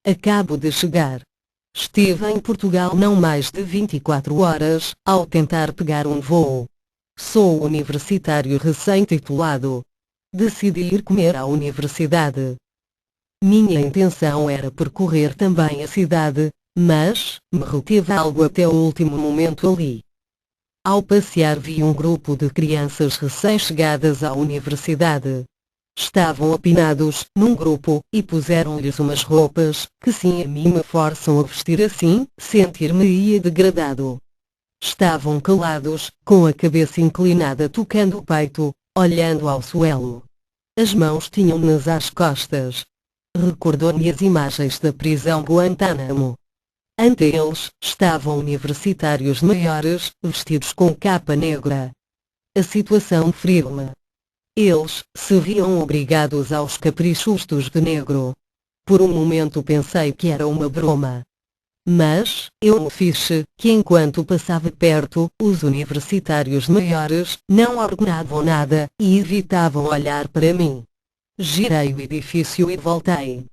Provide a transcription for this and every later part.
Acabo de chegar. Estive em Portugal não mais de 24 horas, ao tentar pegar um voo. Sou universitário recém-titulado. Decidi ir comer à universidade. Minha intenção era percorrer também a cidade, mas me reteve algo até o último momento ali. Ao passear vi um grupo de crianças recém-chegadas à universidade. Estavam apinados num grupo e puseram-lhes umas roupas que sim a mim me forçam a vestir assim, sentir-me-ia degradado. Estavam calados, com a cabeça inclinada tocando o peito, olhando ao suelo. As mãos tinham-nas às costas. Recordou-me as imagens da prisão Guantánamo. Ante eles, estavam universitários maiores, vestidos com capa negra. A situação feriu-me. Eles se viam obrigados aos caprichos dos de negro. Por um momento pensei que era uma broma. Mas, eu me fiz que enquanto passava perto, os universitários maiores não ordenavam nada e evitavam olhar para mim. Girei o edifício e voltei.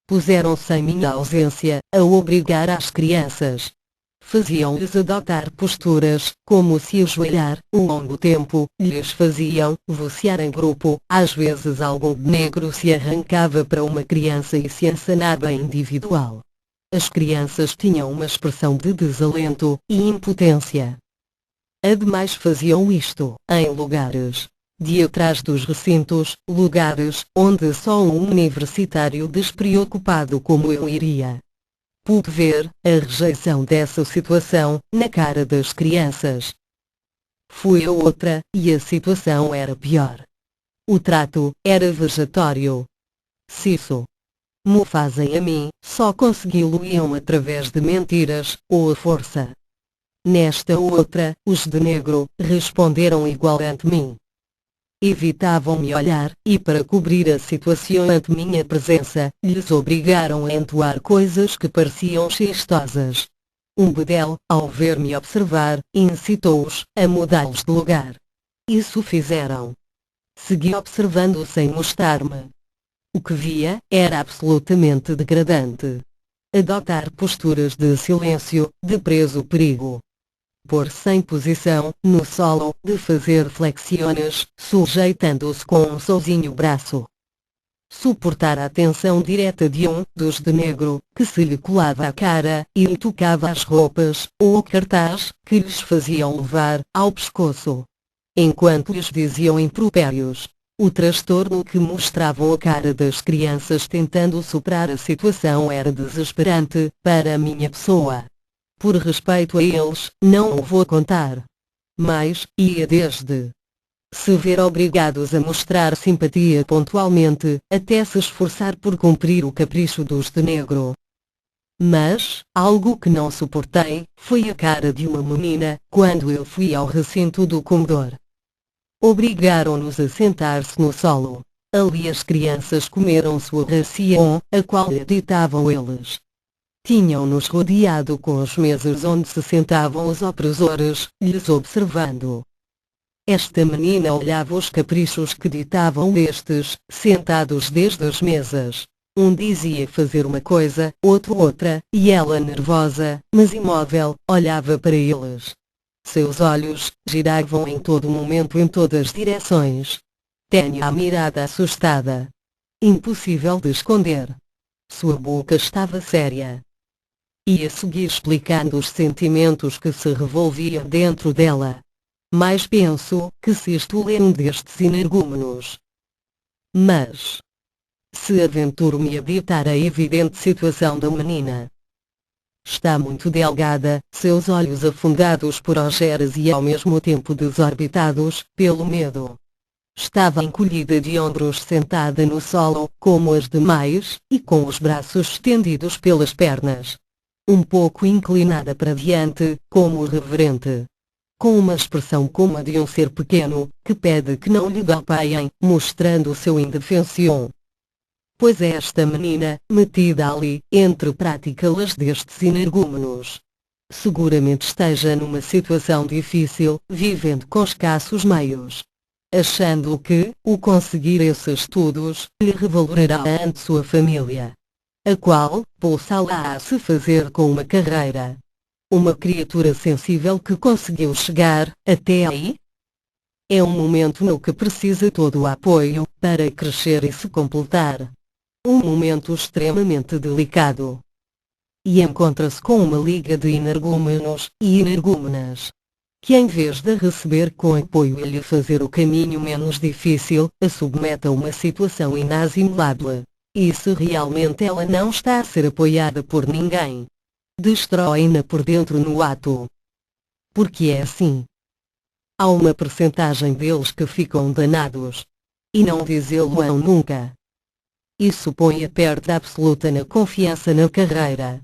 Puseram-se em minha ausência a obrigar as crianças. Faziam-lhes adotar posturas, como se ajoelhar um longo tempo, lhes faziam vocear em grupo, às vezes algum de negro se arrancava para uma criança e se encenava individual. As crianças tinham uma expressão de desalento e impotência. Ademais faziam isto, em lugares de atrás dos recintos, lugares onde só um universitário despreocupado como eu iria. Pude ver a rejeição dessa situação na cara das crianças. Fui a outra, e a situação era pior. O trato era vejatório. Se isso me fazem a mim, só consegui-lo-iam através de mentiras, ou a força. Nesta outra, os de negro responderam igual ante mim. Evitavam-me olhar, e para cobrir a situação ante minha presença, lhes obrigaram a entoar coisas que pareciam chistosas. Um bedel, ao ver-me observar, incitou-os a mudá-los de lugar. Isso fizeram. Segui observando sem mostrar-me. O que via era absolutamente degradante. Adotar posturas de silêncio, de preso perigo. Pôr-se em posição, no solo, de fazer flexiones, sujeitando-se com um sozinho braço. Suportar a atenção direta de um dos de negro, que se lhe colava à cara, e lhe tocava as roupas, ou o cartaz, que lhes faziam levar, ao pescoço. Enquanto lhes diziam impropérios. O transtorno que mostravam a cara das crianças tentando superar a situação era desesperante, para a minha pessoa. Por respeito a eles, não o vou contar. Mas, ia desde se ver obrigados a mostrar simpatia pontualmente, até se esforçar por cumprir o capricho dos de negro. Mas, algo que não suportei, foi a cara de uma menina, quando eu fui ao recinto do comedor. Obrigaram-nos a sentar-se no solo. Ali as crianças comeram sua ração, a qual lhe ditavam eles. Tinham-nos rodeado com as mesas onde se sentavam os opressores, lhes observando. Esta menina olhava os caprichos que ditavam estes, sentados desde as mesas. Um dizia fazer uma coisa, outro outra, e ela nervosa, mas imóvel, olhava para eles. Seus olhos giravam em todo momento em todas as direções. Tinha a mirada assustada. Impossível de esconder. Sua boca estava séria. Ia seguir explicando os sentimentos que se revolviam dentro dela. Mas penso que se isto lê um destes energúmenos. Mas se aventuro-me a ditar a evidente situação da menina. Está muito delgada, seus olhos afundados por ojeras e ao mesmo tempo desorbitados pelo medo. Estava encolhida de ombros sentada no solo, como as demais, e com os braços estendidos pelas pernas. Um pouco inclinada para diante, como reverente. Com uma expressão como a de um ser pequeno, que pede que não lhe golpeiem, mostrando o seu indefensão. Pois esta menina, metida ali, entre práticas destes energúmenos, seguramente esteja numa situação difícil, vivendo com escassos meios. Achando que, o conseguir esses estudos, lhe revalorará ante sua família. a qual pulsá-la a se fazer com uma carreira. Uma criatura sensível que conseguiu chegar até aí? É um momento no que precisa todo o apoio para crescer e se completar. Um momento extremamente delicado. E encontra-se com uma liga de energúmenos e energúmenas, que em vez de receber com apoio e lhe fazer o caminho menos difícil, a submete a uma situação inassimilável. E se realmente ela não está a ser apoiada por ninguém, destrói-na por dentro no ato. Porque é assim. Há uma percentagem deles que ficam danados. E não dizê-lo-ão nunca. Isso põe a perda absoluta na confiança na carreira.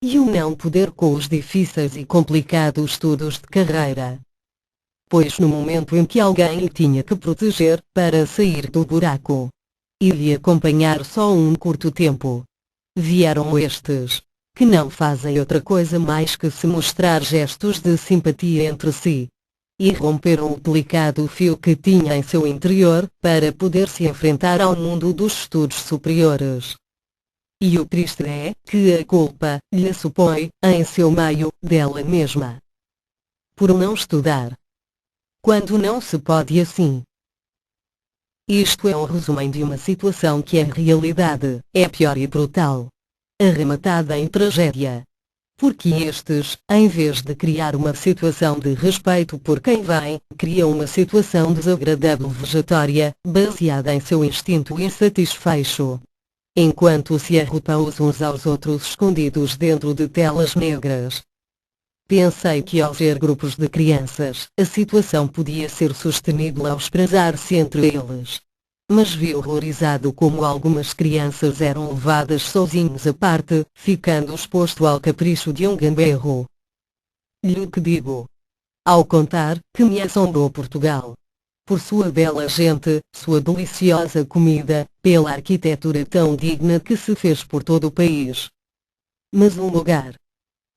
E o não poder com os difíceis e complicados estudos de carreira. Pois no momento em que alguém lhe tinha que proteger para sair do buraco, e lhe acompanhar só um curto tempo, vieram estes, que não fazem outra coisa mais que se mostrar gestos de simpatia entre si, e romperam o delicado fio que tinha em seu interior para poder se enfrentar ao mundo dos estudos superiores. E o triste é que a culpa lhe supõe, em seu meio, dela mesma. Por não estudar. Quando não se pode assim. Isto é um resumo de uma situação que em realidade é pior e brutal. Arrematada em tragédia. Porque estes, em vez de criar uma situação de respeito por quem vem, criam uma situação desagradável vegetatória, baseada em seu instinto insatisfecho. Enquanto se arrotam os uns aos outros escondidos dentro de telas negras. Pensei que ao ver grupos de crianças, a situação podia ser sostenida ao esprezar-se entre eles. Mas vi horrorizado como algumas crianças eram levadas sozinhos à parte, ficando exposto ao capricho de um gamberro. Lhe que digo. Ao contar que me assombrou Portugal. Por sua bela gente, sua deliciosa comida, pela arquitetura tão digna que se fez por todo o país. Mas um lugar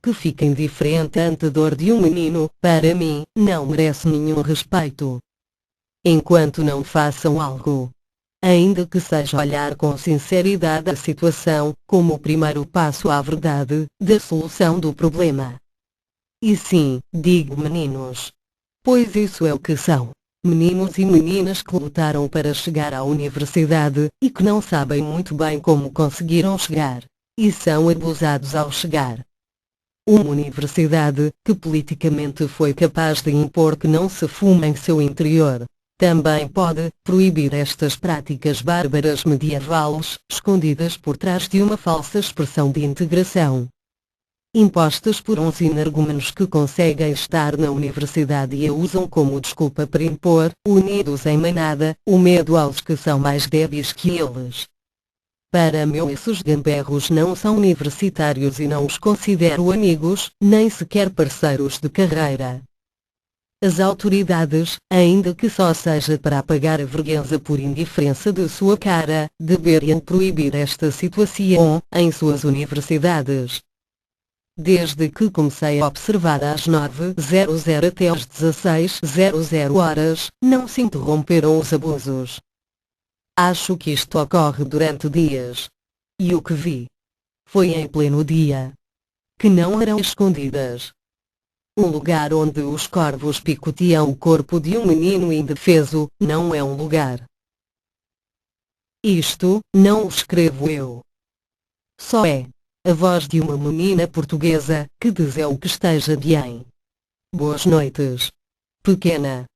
que fica indiferente ante a dor de um menino, para mim, não merece nenhum respeito. Enquanto não façam algo, ainda que seja olhar com sinceridade a situação, como o primeiro passo à verdade, da solução do problema. E sim, digo meninos. Pois isso é o que são. Meninos e meninas que lutaram para chegar à universidade, e que não sabem muito bem como conseguiram chegar. E são abusados ao chegar. Uma universidade, que politicamente foi capaz de impor que não se fuma em seu interior, também pode proibir estas práticas bárbaras medievais, escondidas por trás de uma falsa expressão de integração. Impostas por uns energúmenos que conseguem estar na universidade e a usam como desculpa para impor, unidos em manada, o medo aos que são mais débeis que eles. Para mim esses gamberros não são universitários e não os considero amigos, nem sequer parceiros de carreira. As autoridades, ainda que só seja para apagar a vergonha por indiferença de sua cara, deveriam proibir esta situação em suas universidades. Desde que comecei a observar às 9h00 até às 16h00, não se interromperam os abusos. Acho que isto ocorre durante dias. E o que vi foi em pleno dia. Que não eram escondidas. Um lugar onde os corvos picoteam o corpo de um menino indefeso, não é um lugar. Isto, não o escrevo eu. Só é a voz de uma menina portuguesa, que diz o que esteja bem. Boas noites, pequena.